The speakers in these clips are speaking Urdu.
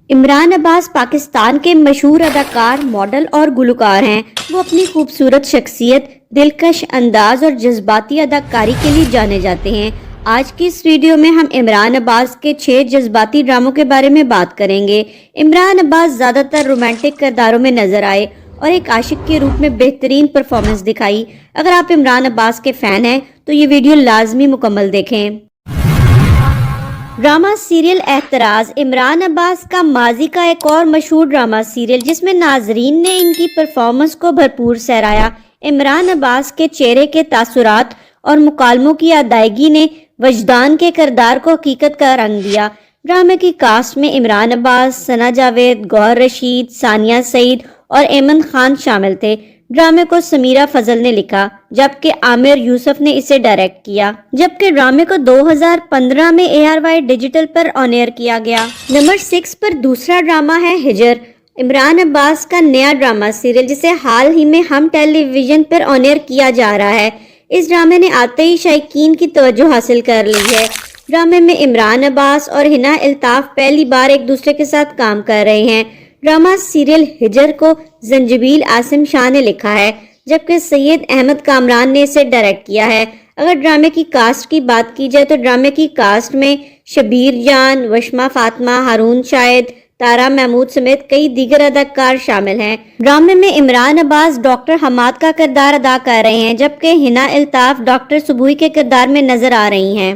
عمران عباس پاکستان کے مشہور اداکار، ماڈل اور گلوکار ہیں۔ وہ اپنی خوبصورت شخصیت، دلکش انداز اور جذباتی اداکاری کے لیے جانے جاتے ہیں۔ آج کی اس ویڈیو میں ہم عمران عباس کے 6 جذباتی ڈراموں کے بارے میں بات کریں گے۔ عمران عباس زیادہ تر رومانٹک کرداروں میں نظر آئے اور ایک عاشق کے روپ میں بہترین پرفارمنس دکھائی۔ اگر آپ عمران عباس کے فین ہیں تو یہ ویڈیو لازمی مکمل دیکھیں۔ ڈرامہ سیریل اعتراض عمران عباس کا ماضی کا ایک اور مشہور ڈرامہ سیریل جس میں ناظرین نے ان کی پرفارمنس کو بھرپور سراہا۔ عمران عباس کے چہرے کے تاثرات اور مکالموں کی ادائیگی نے وجدان کے کردار کو حقیقت کا رنگ دیا۔ ڈرامے کی کاسٹ میں عمران عباس، ثنا جاوید، گوہر رشید، ثانیہ سعید اور ایمن خان شامل تھے۔ ڈرامے کو سمیرہ فضل نے لکھا جبکہ عامر یوسف نے اسے ڈائریکٹ کیا، جبکہ ڈرامے کو 2015 میں ARY ڈیجیٹل پر آن ایئر کیا گیا۔ نمبر 6 پر دوسرا ڈرامہ ہے ہجر، عمران عباس کا نیا ڈرامہ سیریل جسے حال ہی میں ہم ٹیلی ویژن پر آن ایئر کیا جا رہا ہے۔ اس ڈرامے نے آتے ہی شائقین کی توجہ حاصل کر لی ہے۔ ڈرامے میں عمران عباس اور ہنا الطاف پہلی بار ایک دوسرے کے ساتھ کام کر رہے ہیں۔ ڈرامہ سیریل ہجر کو زنجبیل عاصم شاہ نے لکھا ہے جبکہ سید احمد کامران نے اسے ڈائریکٹ کیا ہے۔ اگر ڈرامے کی کاسٹ کی بات کی جائے تو ڈرامے کی کاسٹ میں شبیر جان، وشما فاطمہ، ہارون شاہد، تارا محمود سمیت کئی دیگر اداکار شامل ہیں۔ ڈرامے میں عمران عباس ڈاکٹر حماد کا کردار ادا کر رہے ہیں جبکہ ہنا الطاف ڈاکٹر سبوئی کے کردار میں نظر آ رہی ہیں۔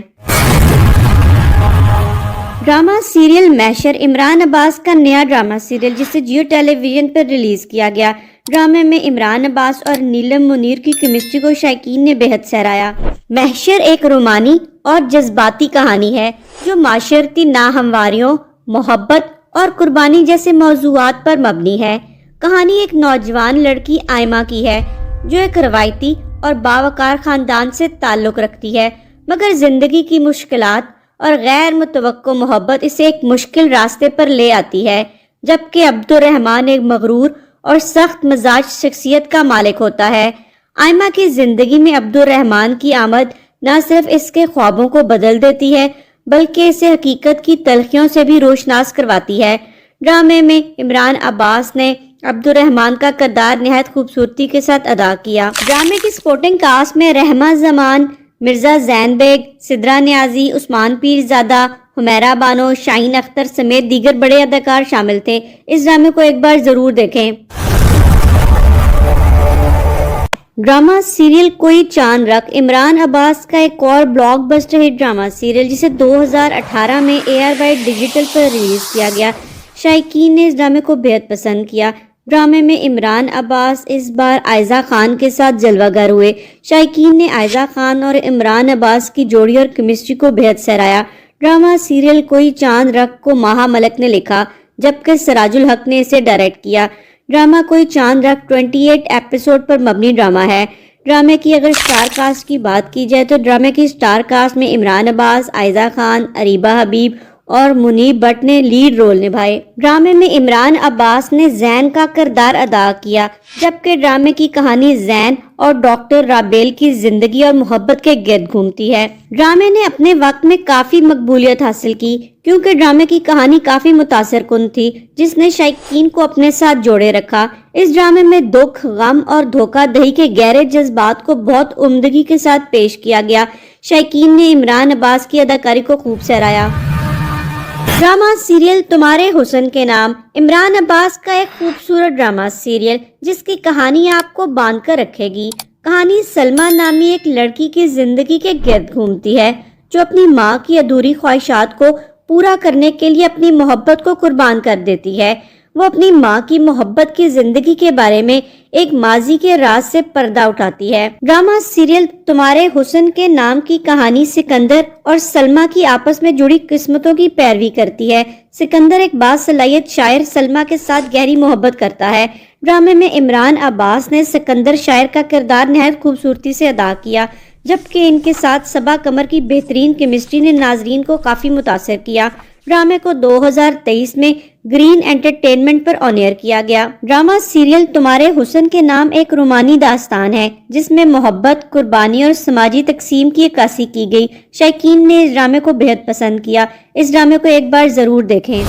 ڈرامہ سیریل محشر عمران عباس کا نیا ڈرامہ سیریل جسے جیو ٹیلی ویژن پر ریلیز کیا گیا۔ ڈرامے میں عمران عباس اور نیلم منیر کی کیمسٹری کو شائقین نے بہت سراہا۔ محشر ایک رومانی اور جذباتی کہانی ہے جو معاشرتی ناہمواریوں، محبت اور قربانی جیسے موضوعات پر مبنی ہے۔ کہانی ایک نوجوان لڑکی آئمہ کی ہے جو ایک روایتی اور باوقار خاندان سے تعلق رکھتی ہے، مگر زندگی کی مشکلات اور غیر متوقع محبت اسے ایک مشکل راستے پر لے آتی ہے۔ جبکہ عبدالرحمن ایک مغرور اور سخت مزاج شخصیت کا مالک ہوتا ہے۔ آئمہ کی زندگی میں عبدالرحمن کی آمد نہ صرف اس کے خوابوں کو بدل دیتی ہے بلکہ اسے حقیقت کی تلخیوں سے بھی روشناس کرواتی ہے۔ ڈرامے میں عمران عباس نے عبدالرحمن کا کردار نہایت خوبصورتی کے ساتھ ادا کیا۔ ڈرامے کی سپورٹنگ کاسٹ میں رحمہ زمان، مرزا زین بیگ، سدرا نیازی، عثمان پیرزادہ، حمیرہ بانو، شاہین اختر سمیت دیگر بڑے اداکار شامل تھے۔ اس ڈرامے کو ایک بار ضرور دیکھیں۔ ڈرامہ سیریل کوئی چاند رکھ عمران عباس کا ایک اور بلاک بسٹر ہٹ ڈرامہ سیریل جسے 2018 میں ARY ڈیجیٹل پر ریلیز کیا گیا۔ شائقین نے اس ڈرامے کو بہت پسند کیا۔ ڈرامے میں عمران عباس اس بار عائزہ خان کے ساتھ جلوہ گر ہوئے۔ شائقین نے عائزہ خان اور عمران عباس کی جوڑی اور کیمسٹری کو بہت سراہا۔ ڈرامہ سیریل کوئی چاند رکھ کو ماہا ملک نے لکھا جبکہ سراج الحق نے اسے ڈائریکٹ کیا۔ ڈرامہ کوئی چاند رکھ 28 ایپیسوڈ پر مبنی ڈرامہ ہے۔ ڈرامے کی اگر سٹار کاسٹ کی بات کی جائے تو ڈرامے کی سٹار کاسٹ میں عمران عباس، عائزہ خان، اریبہ حبیب اور منیب بٹ نے لیڈ رول نبھائے۔ ڈرامے میں عمران عباس نے زین کا کردار ادا کیا جبکہ ڈرامے کی کہانی زین اور ڈاکٹر رابیل کی زندگی اور محبت کے گرد گھومتی ہے۔ ڈرامے نے اپنے وقت میں کافی مقبولیت حاصل کی کیونکہ ڈرامے کی کہانی کافی متاثر کن تھی جس نے شائقین کو اپنے ساتھ جوڑے رکھا۔ اس ڈرامے میں دکھ، غم اور دھوکہ دہی کے گہرے جذبات کو بہت عمدگی کے ساتھ پیش کیا گیا۔ شائقین نے عمران عباس کی اداکاری کو خوب سراہا۔ ڈرامہ سیریل تمہارے حسن کے نام عمران عباس کا ایک خوبصورت ڈرامہ سیریل جس کی کہانی آپ کو باندھ کر رکھے گی۔ کہانی سلمہ نامی ایک لڑکی کی زندگی کے گرد گھومتی ہے جو اپنی ماں کی ادھوری خواہشات کو پورا کرنے کے لیے اپنی محبت کو قربان کر دیتی ہے۔ وہ اپنی ماں کی محبت کی زندگی کے بارے میں ایک ماضی کے راز سے پردہ اٹھاتی ہے۔ ڈرامہ سیریل تمہارے حسن کے نام کی کہانی سکندر اور سلمہ کی آپس میں جڑی قسمتوں کی پیروی کرتی ہے۔ سکندر ایک باصلاحیت شاعر سلمہ کے ساتھ گہری محبت کرتا ہے۔ ڈرامے میں عمران عباس نے سکندر شاعر کا کردار نہایت خوبصورتی سے ادا کیا جبکہ ان کے ساتھ صبا قمر کی بہترین کیمسٹری نے ناظرین کو کافی متاثر کیا۔ ڈرامے کو 2023 میں گرین انٹرٹینمنٹ پر آن ایئر کیا گیا۔ ڈرامہ سیریل تمہارے حسن کے نام ایک رومانی داستان ہے جس میں محبت، قربانی اور سماجی تقسیم کی عکاسی کی گئی۔ شائقین نے اس ڈرامے کو بہت پسند کیا۔ اس ڈرامے کو ایک بار ضرور دیکھیں۔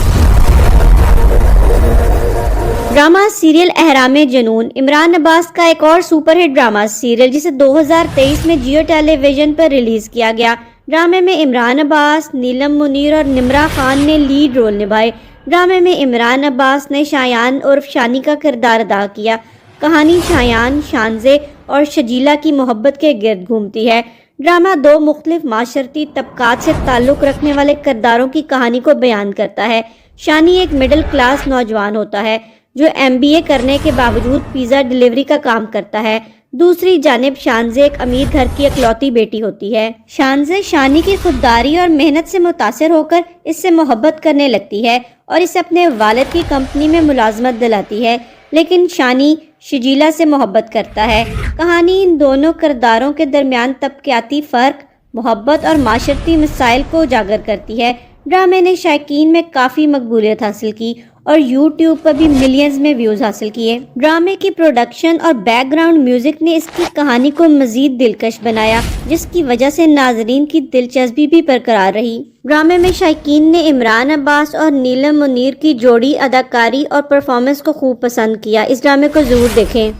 ڈرامہ سیریل احرام جنون عمران عباس کا ایک اور سپر ہٹ ڈرامہ سیریل جسے 2023 میں جیو ٹیلی ویژن پر ریلیز کیا گیا۔ ڈرامے میں عمران عباس، نیلم منیر اور نمرا خان نے لیڈ رول نبھائے۔ ڈرامے میں عمران عباس نے شایان عرف شانی کا کردار ادا کیا۔ کہانی شایان، شانزے اور شجیلا کی محبت کے گرد گھومتی ہے۔ ڈرامہ دو مختلف معاشرتی طبقات سے تعلق رکھنے والے کرداروں کی کہانی کو بیان کرتا ہے۔ شانی ایک مڈل کلاس نوجوان ہوتا ہے جو MBA کرنے کے باوجود پیزا ڈیلیوری کا کام کرتا ہے۔ دوسری جانب شانزے ایک امیر گھر کی اکلوتی بیٹی ہوتی ہے۔ شانزے شانی کی خودداری اور محنت سے متاثر ہو کر اس سے محبت کرنے لگتی ہے اور اسے اپنے والد کی کمپنی میں ملازمت دلاتی ہے، لیکن شانی شجیلا سے محبت کرتا ہے۔ کہانی ان دونوں کرداروں کے درمیان طبقاتی فرق، محبت اور معاشرتی مسائل کو اجاگر کرتی ہے۔ ڈرامے نے شائقین میں کافی مقبولیت حاصل کی اور YouTube پر بھی ملینز میں ویوز حاصل کیے۔ ڈرامے کی پروڈکشن اور بیک گراؤنڈ میوزک نے اس کی کہانی کو مزید دلکش بنایا، جس کی وجہ سے ناظرین کی دلچسپی بھی برقرار رہی۔ ڈرامے میں شائقین نے عمران عباس اور نیلم منیر کی جوڑی اداکاری اور پرفارمنس کو خوب پسند کیا۔ اس ڈرامے کو ضرور دیکھیں۔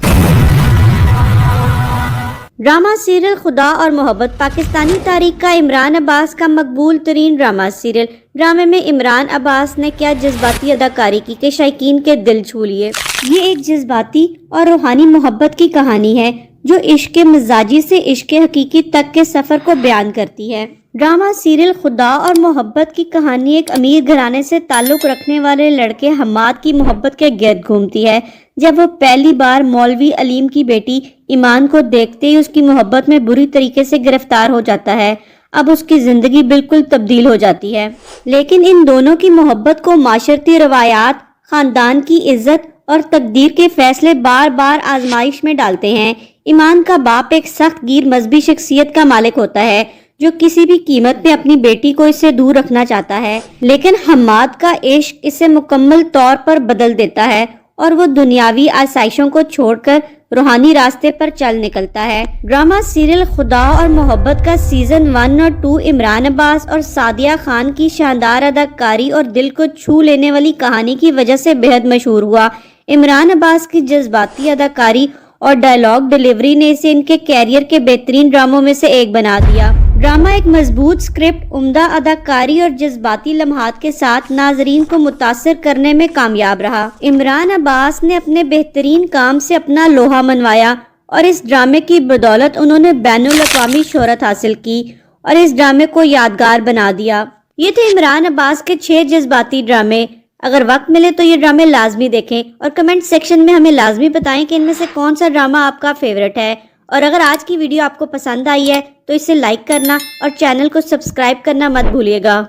ڈرامہ سیریل خدا اور محبت پاکستانی تاریخ کا عمران عباس کا مقبول ترین ڈرامہ سیریل۔ ڈرامے میں عمران عباس نے کیا جذباتی اداکاری کی کہ شائقین کے دل چھو لیے۔ یہ ایک جذباتی اور روحانی محبت کی کہانی ہے جو عشق مزاجی سے عشق حقیقی تک کے سفر کو بیان کرتی ہے۔ ڈرامہ سیریل خدا اور محبت کی کہانی ایک امیر گھرانے سے تعلق رکھنے والے لڑکے حماد کی محبت کے گرد گھومتی ہے۔ جب وہ پہلی بار مولوی علیم کی بیٹی ایمان کو دیکھتے ہی اس کی محبت میں بری طریقے سے گرفتار ہو جاتا ہے۔ اب اس کی زندگی بالکل تبدیل ہو جاتی ہے، لیکن ان دونوں کی محبت کو معاشرتی روایات، خاندان کی عزت اور تقدیر کے فیصلے بار بار آزمائش میں ڈالتے ہیں۔ ایمان کا باپ ایک سخت گیر مذہبی شخصیت کا مالک ہوتا ہے جو کسی بھی قیمت پہ اپنی بیٹی کو اس سے دور رکھنا چاہتا ہے، لیکن حماد کا عشق اسے مکمل طور پر بدل دیتا ہے اور وہ دنیاوی آسائشوں کو چھوڑ کر روحانی راستے پر چل نکلتا ہے۔ ڈرامہ سیریل خدا اور محبت کا سیزن 1 اور 2 عمران عباس اور سعدیہ خان کی شاندار اداکاری اور دل کو چھو لینے والی کہانی کی وجہ سے بہت مشہور ہوا۔ عمران عباس کی جذباتی اداکاری اور ڈائیلاگ ڈیلیوری نے اسے ان کے کیریئر کے بہترین ڈراموں میں سے ایک بنا دیا۔ ڈرامہ ایک مضبوط سکرپٹ، عمدہ اداکاری اور جذباتی لمحات کے ساتھ ناظرین کو متاثر کرنے میں کامیاب رہا۔ عمران عباس نے اپنے بہترین کام سے اپنا لوہا منوایا اور اس ڈرامے کی بدولت انہوں نے بین الاقوامی شہرت حاصل کی اور اس ڈرامے کو یادگار بنا دیا۔ یہ تھے عمران عباس کے 6 جذباتی ڈرامے۔ اگر وقت ملے تو یہ ڈرامے لازمی دیکھیں اور کمنٹ سیکشن میں ہمیں لازمی بتائیں کہ ان میں سے کون سا ڈرامہ آپ کا فیورٹ ہے۔ اور اگر آج کی ویڈیو آپ کو پسند آئی ہے تو اسے لائک کرنا اور چینل کو سبسکرائب کرنا مت بھولیے گا۔